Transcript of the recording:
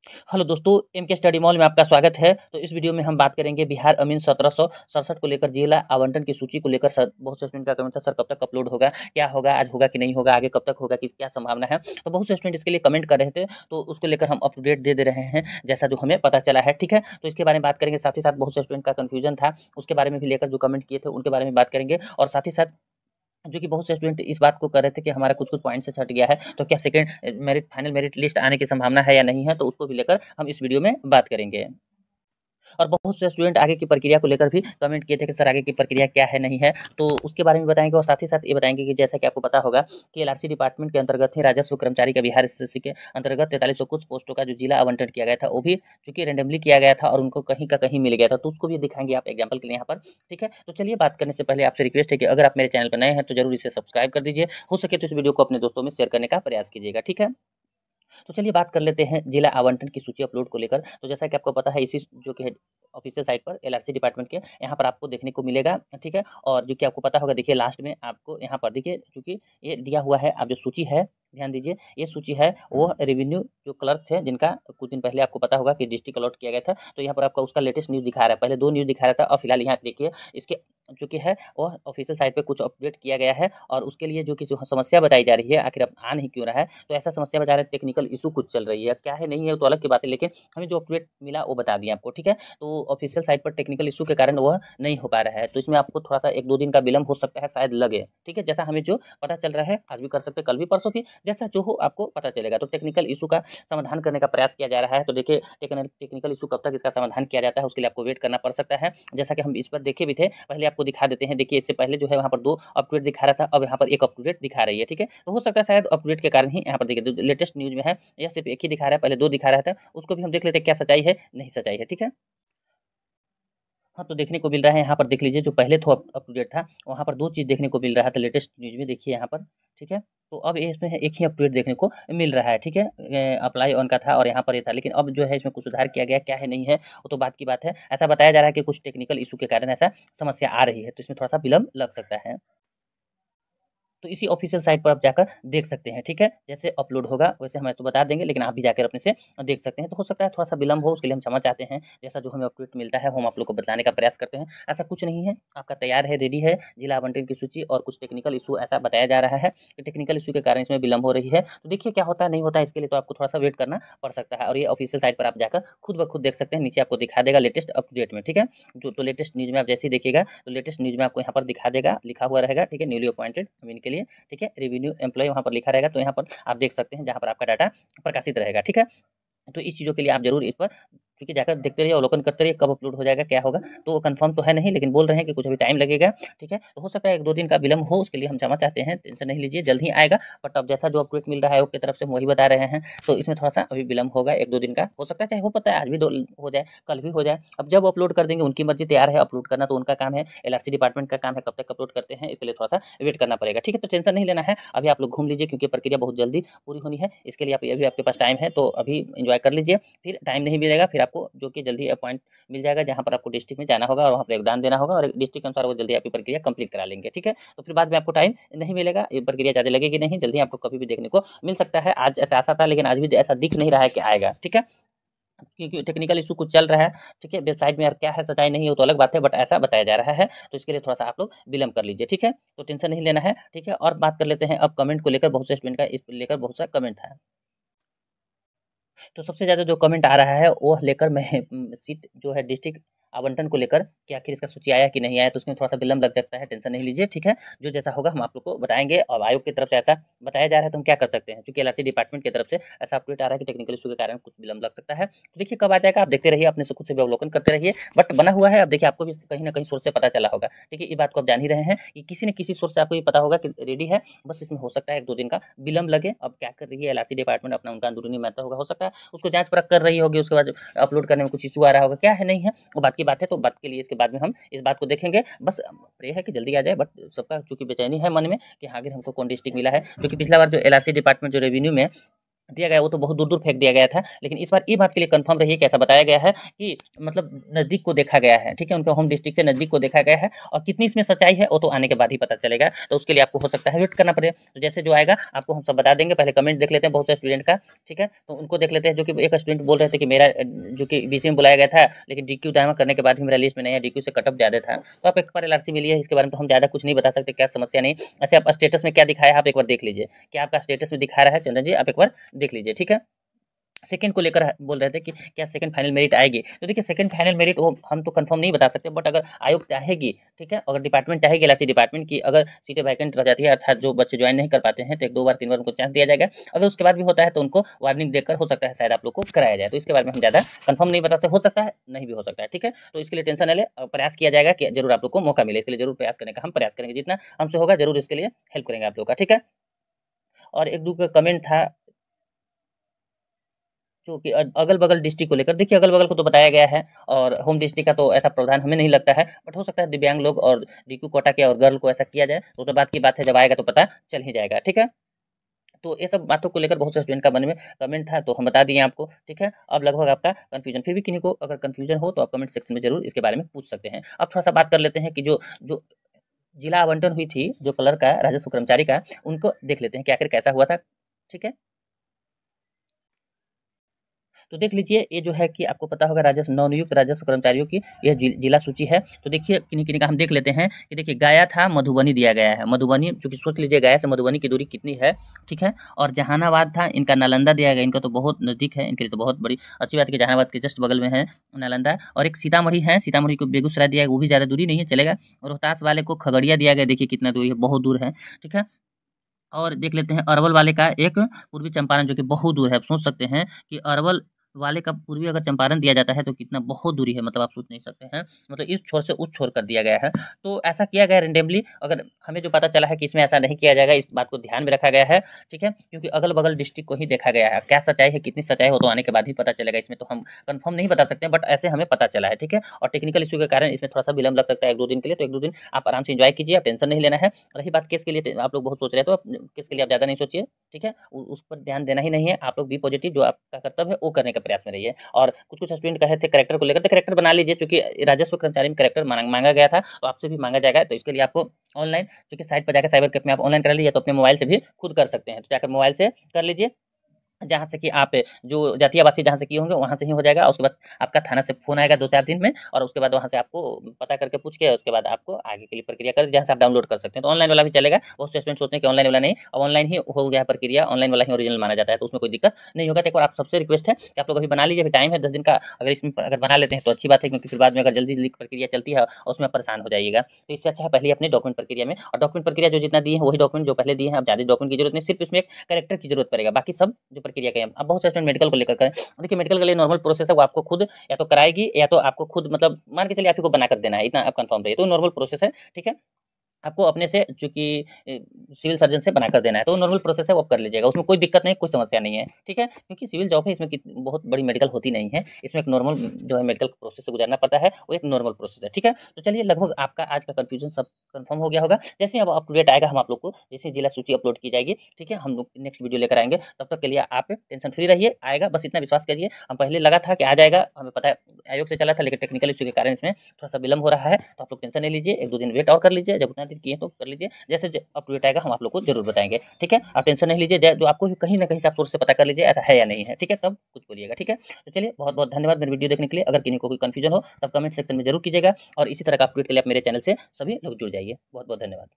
Hello दोस्तों, M के study mall में आपका स्वागत है। तो इस वीडियो में हम बात करेंगे बिहार अमीन 1767 को लेकर जिला आवंटन की सूची को लेकर। सर, बहुत से स्टूडेंट का कमेंट था, सर कब तक अपलोड होगा, क्या होगा, आज होगा कि नहीं होगा, आगे कब तक होगा, किस क्या संभावना है। तो बहुत से स्टूडेंट इसके लिए कमेंट कर रहे थे, तो उसको लेकर हम अप टू डेट दे रहे हैं जैसा जो हमें पता चला है। ठीक है, तो इसके बारे में बात करेंगे। साथ ही साथ बहुत से स्टूडेंट का कन्फ्यूजन था, उसके बारे में भी लेकर जो कमेंट किए थे उनके बारे में बात करेंगे। और साथ ही साथ जो कि बहुत से स्टूडेंट इस बात को कर रहे थे कि हमारा कुछ कुछ पॉइंट से छट गया है, तो क्या second merit final merit list आने की संभावना है या नहीं है, तो उसको भी लेकर हम इस वीडियो में बात करेंगे। और बहुत से स्टूडेंट आगे की प्रक्रिया को लेकर भी कमेंट किए थे कि सर आगे की प्रक्रिया क्या है, नहीं है, तो उसके बारे में बताएंगे। और साथ ही साथ ये बताएंगे कि जैसा कि आपको पता होगा कि एलआरसी डिपार्टमेंट के अंतर्गत ही राजस्व कर्मचारी का बिहार एसएससी के अंतर्गत 4300 कुछ पोस्टों का जो जिला आवंटन किया गया था, वो भी चूंकि रेंडमली किया गया था और उनको कहीं का कहीं मिल गया था, तो उसको भी दिखाएंगे आप एग्जाम्पल के लिए यहाँ पर। ठीक है, तो चलिए बात करने से पहले आपसे रिक्वेस्ट है कि अगर आप मेरे चैनल पर नए हैं तो जरूर इसे सब्सक्राइब कर दीजिए, हो सके तो इस वीडियो को अपने दोस्तों में शेयर करने का प्रयास कीजिएगा। ठीक है, तो चलिए बात कर लेते हैं जिला आवंटन की सूची अपलोड को लेकर। तो जैसा कि आपको पता है, इसी जो कि ऑफिशियल साइट पर एलआरसी डिपार्टमेंट के यहाँ पर आपको देखने को मिलेगा। ठीक है, और जो कि आपको पता होगा, देखिए लास्ट में आपको यहाँ पर देखिए, चूंकि ये दिया हुआ है, आप जो सूची है ध्यान दीजिए, ये सूची है वो रेवेन्यू जो क्लर्क थे जिनका कुछ दिन पहले आपको पता होगा कि डिस्ट्रिक्ट अलॉट किया गया था। तो यहाँ पर आपका उसका लेटेस्ट न्यूज़ दिखा रहा है, पहले दो न्यूज़ दिखा रहा था और फिलहाल यहाँ देखिए इसके जो कि है वो ऑफिशियल साइट पे कुछ अपडेट किया गया है। और उसके लिए जो कि जो समस्या बताई जा रही है, आखिर अब आ नहीं क्यों रहा है, तो ऐसा समस्या बता रहे हैं टेक्निकल इशू कुछ चल रही है। क्या है नहीं है तो अलग की बात है, लेकिन हमें जो अपडेट मिला वो बता दिया आपको। ठीक है, तो ऑफिशियल साइट पर टेक्निकल इशू के कारण वह नहीं हो पा रहा है, तो इसमें आपको थोड़ा सा एक दो दिन का विलंब हो सकता है, शायद लगे। ठीक है, जैसा हमें जो पता चल रहा है, आज भी कर सकते कल भी परसों भी, जैसा जो हो आपको पता चलेगा। तो टेक्निकल इशू का समाधान करने का प्रयास किया जा रहा है। तो देखिए टेक्निकल इशू कब तक इसका समाधान किया जाता है, उसके लिए आपको वेट करना पड़ सकता है। जैसा कि हम इस पर देखे भी थे, पहले आपको दिखा देते हैं। देखिए इससे पहले जो है वहाँ पर दो अपडेट दिखा रहा था, अब यहाँ पर एक अपडेट दिखा रही है। ठीक है, तो हो सकता है शायद अपडेट के कारण ही यहाँ पर देखिए लेटेस्ट न्यूज में है, यह सिर्फ एक ही दिखा रहा है, पहले दो दिखा रहा था, उसको भी हम देख लेते हैं क्या सच्चाई है नहीं सच्चाई है। ठीक है, हाँ, तो देखने को मिल रहा है यहाँ पर, देख लीजिए जो पहले तो अप टू डेट था वहाँ पर दो चीज़ देखने को मिल रहा था लेटेस्ट न्यूज़ में, देखिए यहाँ पर। ठीक है, तो अब ये इसमें एक ही अपडेट देखने को मिल रहा है। ठीक है, अप्लाई ऑन का था और यहाँ पर ये था, लेकिन अब जो है इसमें कुछ सुधार किया गया, क्या है नहीं है वो तो बात की बात है। ऐसा बताया जा रहा है कि कुछ टेक्निकल इशू के कारण ऐसा समस्या आ रही है, तो इसमें थोड़ा सा विलम्ब लग सकता है। तो इसी ऑफिशियल साइट पर आप जाकर देख सकते हैं। ठीक है, जैसे अपलोड होगा वैसे हम तो बता देंगे, लेकिन आप भी जाकर अपने से देख सकते हैं। तो हो सकता है थोड़ा सा विलम्ब हो, उसके लिए हम क्षमा चाहते हैं। जैसा जो हमें अपडेट मिलता है वो हम आप लोग को बताने का प्रयास करते हैं। ऐसा कुछ नहीं है, आपका तैयार है, रेडी है जिला आवंटन की सूची, और कुछ टेक्निकल इशू ऐसा बताया जा रहा है कि टेक्निकल इशू के कारण इसमें विलम्ब हो रही है। तो देखिए क्या होता है नहीं होता है, इसके लिए तो आपको थोड़ा सा वेट करना पड़ सकता है। और ये ऑफिशियल साइट पर आप जाकर खुद ब खुद देख सकते हैं, नीचे आपको दिखा देगा लेटेस्ट अप टू डेट में। ठीक है, जो तो लेटेस्ट न्यूज़ में आप जैसे ही देखिएगा, तो लेटेस्ट न्यूज़ में आपको यहाँ पर दिखा देगा, लिखा हुआ रहेगा। ठीक है, न्यूली अपॉइंटेड अमीन के लिए। ठीक है, रेवेन्यू एम्प्लॉय वहाँ पर लिखा रहेगा, तो यहाँ पर आप देख सकते हैं जहाँ पर आपका डाटा प्रकाशित रहेगा। ठीक है, तो इस चीज़ों के लिए आप जरूर इस पर क्योंकि जाकर देखते रहिए, अवलोकन करते रहिए, कब अपलोड हो जाएगा क्या होगा। तो कंफर्म तो है नहीं, लेकिन बोल रहे हैं कि कुछ अभी टाइम लगेगा। ठीक है, तो हो सकता है एक दो दिन का विलम्ब हो, उसके लिए हम क्षमा चाहते हैं, टेंशन नहीं लीजिए, जल्द ही आएगा। बट अब जैसा जो अपडेट मिल रहा है आपकी तरफ से, हम वही बता रहे हैं। तो इसमें थोड़ा सा अभी विलम्ब होगा, एक दो दिन का हो सकता है, चाहे हो पता है आज भी हो जाए, कल भी हो जाए। अब जब अपलोड कर देंगे, उनकी मर्जी, तैयार है अपलोड करना तो उनका काम है, एलआरसी डिपार्टमेंट का काम है, कब तक अपलोड करते हैं इसके लिए थोड़ा सा वेट करना पड़ेगा। ठीक है, तो टेंशन नहीं लेना है, अभी आप लोग घूम लीजिए, क्योंकि प्रक्रिया बहुत जल्दी पूरी होनी है। इसके लिए आप अभी आपके पास टाइम है, तो अभी इंजॉय कर लीजिए। फिर टाइम नहीं मिलेगा, फिर आपको जो कि जल्दी अपॉइंट मिल जाएगा, जहाँ पर आपको डिस्ट्रिक्ट में जाना होगा और वहाँ पर योगदान देना होगा, और डिस्ट्रिक्ट के अनुसार वो जल्दी आपकी प्रक्रिया कंप्लीट करा लेंगे। ठीक है, तो फिर बाद में आपको टाइम नहीं मिलेगा, ये प्रक्रिया ज़्यादा लगेगी नहीं, जल्दी आपको कभी भी देखने को मिल सकता है। आज ऐसा आशा था, लेकिन आज भी ऐसा दिख नहीं रहा है कि आएगा। ठीक है, क्योंकि टेक्निकल इशू कुछ चल रहा है। ठीक है, वेबसाइट में यार क्या है सच्चाई नहीं है वो तो अलग बात है, बट ऐसा बताया जा रहा है, तो इसके लिए थोड़ा सा आप लोग विलम्ब कर लीजिए। ठीक है, तो टेंशन नहीं लेना है। ठीक है, और बात कर लेते हैं अब कमेंट को लेकर, बहुत से स्टूडेंट का इस लेकर बहुत सा कमेंट है। तो सबसे ज़्यादा जो कमेंट आ रहा है वो लेकर मैं सीट जो है डिस्ट्रिक्ट आवंटन को लेकर कि आखिर इसका सूची आया कि नहीं आया, तो उसमें थोड़ा सा विलम्ब लग सकता है, टेंशन नहीं लीजिए। ठीक है, जो जैसा होगा हम आप लोग को बताएंगे। और आयोग की तरफ से ऐसा बताया जा रहा है, तो हम क्या कर सकते हैं, चूंकि एलआरसी डिपार्टमेंट की तरफ से ऐसा अपडेट आ रहा है कि टेक्निकल इशू के कारण कुछ विलम्ब लग सकता है। तो देखिए कब आ जाएगा, आप देखते रहिए, अपने से खुद से भी अवलोकन करते रहिए। बट बना हुआ है, अब देखिए आपको भी कहीं ना कहीं सोर्स से पता चला होगा। ठीक है, ये बात को आप जान ही रहे हैं कि किसी न किसी सोर्स से आपको ये पता होगा कि रेडी है, बस इसमें हो सकता है एक दो दिन का विलम्ब लगे। अब क्या कर रही है एलआरसी डिपार्टमेंट, अपना उनका अंदरूनी महत्व होगा, हो सकता है उसको जांच परख कर रही होगी, उसके बाद अपलोड करने में कुछ इशू आ रहा होगा, क्या है नहीं है वो बात की बात है। तो बात के लिए इसके बाद में हम इस बात को देखेंगे, बस प्रे है कि जल्दी आ जाए। बट सबका चूंकि बेचैनी है मन में कि आखिर हमको कौन डिस्ट्रिक्ट मिला है, क्योंकि पिछला बार जो एलआरसी डिपार्टमेंट जो रेवेन्यू में दिया गया वो तो बहुत दूर-दूर फेंक दिया गया था। लेकिन इस बार ये बात के लिए कन्फर्म रहिए कि ऐसा बताया गया है कि मतलब नज़दीक को देखा गया है, ठीक है? उनके होम डिस्ट्रिक्ट से नज़दीक को देखा गया है और कितनी इसमें सच्चाई है वो तो आने के बाद ही पता चलेगा। तो उसके लिए आपको हो सकता है वेट करना पड़े। तो जैसे जो आएगा आपको हम सब बता देंगे। पहले कमेंट देख लेते हैं बहुत से स्टूडेंट का, ठीक है? तो उनको देख लेते हैं जो कि एक स्टूडेंट बोल रहे थे कि मेरा जो कि बीसी में बुलाया गया था लेकिन डीक्यू जमा करने के बाद भी मेरा लिस्ट में नहीं है, डीक्यू से कट ऑफ ज़्यादा था। तो आप एक बार एलआरसी मिलिए, इसके बारे में तो हम ज़्यादा कुछ नहीं बता सकते, क्या समस्या नहीं। ऐसे आप स्टेटस में क्या दिखाया है आप एक बार देख लीजिए। क्या आपका स्टेटस में दिखा रहा है चंदन जी, आप एक बार देख लीजिए, ठीक है? सेकंड को लेकर बोल रहे थे कि क्या सेकंड फाइनल मेरिट आएगी, तो देखिए सेकंड फाइनल मेरिट वो हम तो कंफर्म नहीं बता सकते, बट अगर आयोग चाहेगी, ठीक है, अगर डिपार्टमेंट चाहेगी एलआईसी डिपार्टमेंट की अगर सीटें वैकेंट रह जाती है अर्थात जो बच्चे ज्वाइन नहीं कर पाते हैं तो 1-2 बार 3 बार उनको चांस दिया जाएगा। अगर उसके बाद भी होता है तो उनको वार्निंग देकर हो सकता है शायद आप लोग को कराया जाए। तो इसके बारे में हम ज़्यादा कंफर्म नहीं बता सकते, हो सकता है नहीं भी हो सकता है, ठीक है। तो इसके लिए टेंशन न ले, प्रयास किया जाएगा कि जरूर आप लोग को मौका मिले, इसके लिए जरूर प्रयास करने का हम प्रयास करेंगे, जितना हमसे होगा जरूर इसके लिए हेल्प करेंगे आप लोग का, ठीक है। और एक दो का कमेंट था जो कि अगल-बगल डिस्ट्रिक्ट को लेकर, देखिए अगल-बगल को तो बताया गया है और होम डिस्ट्रिक्ट का तो ऐसा प्रावधान हमें नहीं लगता है, बट हो सकता है दिव्यांग लोग और डीक्यू कोटा के और गर्ल को ऐसा किया जाए, तो बात की बात है, जब आएगा तो पता चल ही जाएगा, ठीक है। तो ये सब बातों को लेकर बहुत से स्टूडेंट का मन में कमेंट था, तो हम बता दिए आपको, ठीक है। अब लगभग आपका कन्फ्यूजन, फिर भी किन्हीं को अगर कन्फ्यूजन हो तो आप कमेंट सेक्शन में जरूर इसके बारे में पूछ सकते हैं। अब थोड़ा सा बात कर लेते हैं कि जो जो जिला आवंटन हुई थी जो कलर का राजस्व कर्मचारी का, उनको देख लेते हैं कि आखिर कैसा हुआ था, ठीक है। तो देख लीजिए ये जो है कि आपको पता होगा राजस्व नवनियुक्त राजस्व कर्मचारियों की यह जिला सूची है। तो देखिए किन्हीं-किन्हीं का हम देख लेते हैं कि देखिए गया था, मधुबनी दिया गया है। मधुबनी चूँकि सोच लीजिए गया से मधुबनी की दूरी कितनी है, ठीक है? और जहानाबाद था, इनका नालंदा दिया गया, इनका तो बहुत नज़दीक है, इनके लिए तो बहुत बड़ी अच्छी बात है कि जहानाबाद के जस्ट बगल में है नालंदा। और एक सीतामढ़ी है, सीतामढ़ी को बेगूसराय दिया है, वो भी ज़्यादा दूरी नहीं है, चलेगा। और रोहतास वाले को खगड़िया दिया गया, देखिए कितना दूरी है, बहुत दूर है, ठीक है? और देख लेते हैं अरवल वाले का एक पूर्वी चंपारण जो कि बहुत दूर है। आप सोच सकते हैं कि अरवल वाले का पूर्वी अगर चंपारण दिया जाता है तो कितना बहुत दूरी है, मतलब आप सोच नहीं सकते हैं। मतलब इस छोर से उस छोर कर दिया गया है। तो ऐसा किया गया रैंडमली, अगर हमें जो पता चला है कि इसमें ऐसा नहीं किया जाएगा, इस बात को ध्यान में रखा गया है, ठीक है? क्योंकि अगल-बगल डिस्ट्रिक्ट को ही देखा गया है। क्या सच्चाई है, कितनी सच्चाई हो तो आने के बाद ही पता चलेगा, इसमें तो हम कन्फर्म नहीं बता सकते हैं, बट ऐसे हमें पता चला है, ठीक है? और टेक्निकल इश्यू के कारण इसमें थोड़ा-सा विलंब लग सकता है 1-2 दिन के लिए, तो 1-2 दिन आप आराम से एन्जॉय कीजिए, आप टेंशन नहीं लेना है। रही बात केस के लिए, आप लोग बहुत सोच रहे हैं, तो आप केस के लिए आप ज़्यादा नहीं सोचिए, ठीक है? उ उस पर ध्यान देना ही नहीं है, आप लोग बी पॉजिटिव, जो आपका कर्तव्य है वो करने के प्रयास में रहिए। और कुछ-कुछ स्टूडेंट कहे थे करैक्टर को लेकर, तो करैक्टर बना लीजिए, चूँकि राजस्व कर्मचारी में करैक्टर माँगा गया था, तो आपसे भी माँगा जाएगा। तो इसके लिए आपको ऑनलाइन चूँकि साइट पर जाकर साइबर कैफ़े में आप ऑनलाइन करा लीजिए, तो अपने मोबाइल से भी खुद कर सकते हैं। तो जाकर मोबाइल से कर लीजिए, जहाँ से कि आप जो जाति आवासीय जहाँ से किए होंगे वहाँ से ही हो जाएगा। और उसके बाद आपका थाना से फ़ोन आएगा 2-4 दिन में, और उसके बाद वहाँ से आपको पता करके पूछ के उसके बाद आपको आगे के लिए प्रक्रिया कर जहाँ से आप डाउनलोड कर सकते हैं। तो ऑनलाइन वाला भी चलेगा। बहुत से स्टूडेंट सोचते हैं कि ऑनलाइन वाला नहीं, अब ऑनलाइन ही हो गया है प्रक्रिया, ऑनलाइन वाला ही ओरिजिनल माना जाता है, तो उसमें कोई दिक्कत नहीं होगा। तो एक बार आप सबसे रिक्वेस्ट है कि आप लोग अभी बना लीजिए, अभी टाइम है 10 दिन का। अगर इसमें अगर बना लेते हैं तो अच्छी बात है, क्योंकि फिर बाद में अगर जल्दी-जल्दी प्रक्रिया चलती है और उसमें आप परेशान हो जाइएगा। तो इससे अच्छा है पहले ही अपने डॉक्यूमेंट प्रक्रिया में, और डॉक्यूमेंट प्रक्रिया जो जितना दिए हैं वही डॉक्यूमेंट जो पहले दिए हैं, अब ज़्यादा डॉक्यूमेंट की जरूरत नहीं, सिर्फ इसमें एक कैरेक्टर की जरूरत पड़ेगा, बाकी सब जो प्रक्रिया करें। अब बहुत से स्टूडेंट मेडिकल को लेकर करें, देखिए मेडिकल के लिए नॉर्मल प्रोसेस है, वो आपको खुद या तो कराएगी या तो आपको खुद मतलब मान के चलिए आप ही को बना कर देना है, इतना आप कंफर्म रहिए। तो नॉर्मल प्रोसेस है, ठीक है? आपको अपने से चूँकि सिविल सर्जन से बनाकर देना है, तो नॉर्मल प्रोसेस है वो आप कर लीजिएगा, उसमें कोई दिक्कत नहीं, कोई समस्या नहीं है, ठीक है? क्योंकि सिविल जॉब है, इसमें बहुत बड़ी मेडिकल होती नहीं है, इसमें एक नॉर्मल जो है मेडिकल प्रोसेस से गुजरना पड़ता है, वो एक नॉर्मल प्रोसेस है, ठीक है? तो चलिए लगभग आपका आज का कन्फ्यूजन सब कन्फर्म हो गया होगा। जैसे ही अब अप टू डेट आएगा हम आप लोग को, जैसे ही जिला सूची अपलोड की जाएगी, ठीक है? हम लोग नेक्स्ट वीडियो लेकर आएँगे, तब तक के लिए आप टेंशन फ्री रहिए, आएगा बस इतना विश्वास करिए। हम पहले लगा था कि आ जाएगा, हमें पता है आयोग से चला था, लेकिन टेक्निकल इश्यू के कारण इसमें थोड़ा-सा विलंब हो रहा है, तो आप लोग टेंशन नहीं लीजिए, 1-2 दिन वेट और कर लीजिए, जब उतना दिन किए तो कर लीजिए। जैसे ज अपडेट आएगा हम आप लोग को ज़रूर बताएँगे, ठीक है? आप टेंशन नहीं लीजिए, जो आपको भी कहीं न कहीं से आप सोर्स से पता कर लीजिए ऐसा है या नहीं है, ठीक है? तब कुछ बोलिएगा, ठीक है? तो चलिए बहुत-बहुत धन्यवाद मेरी वीडियो देखने के लिए। अगर किन्हीं को कोई कन्फ्यूजन हो तब कमेंट सेक्शन में ज़रूर कीजिएगा, और इसी तरह का अपडेट के लिए आप मेरे चैनल से सभी लोग जुड़ जाइए। बहुत-बहुत धन्यवाद।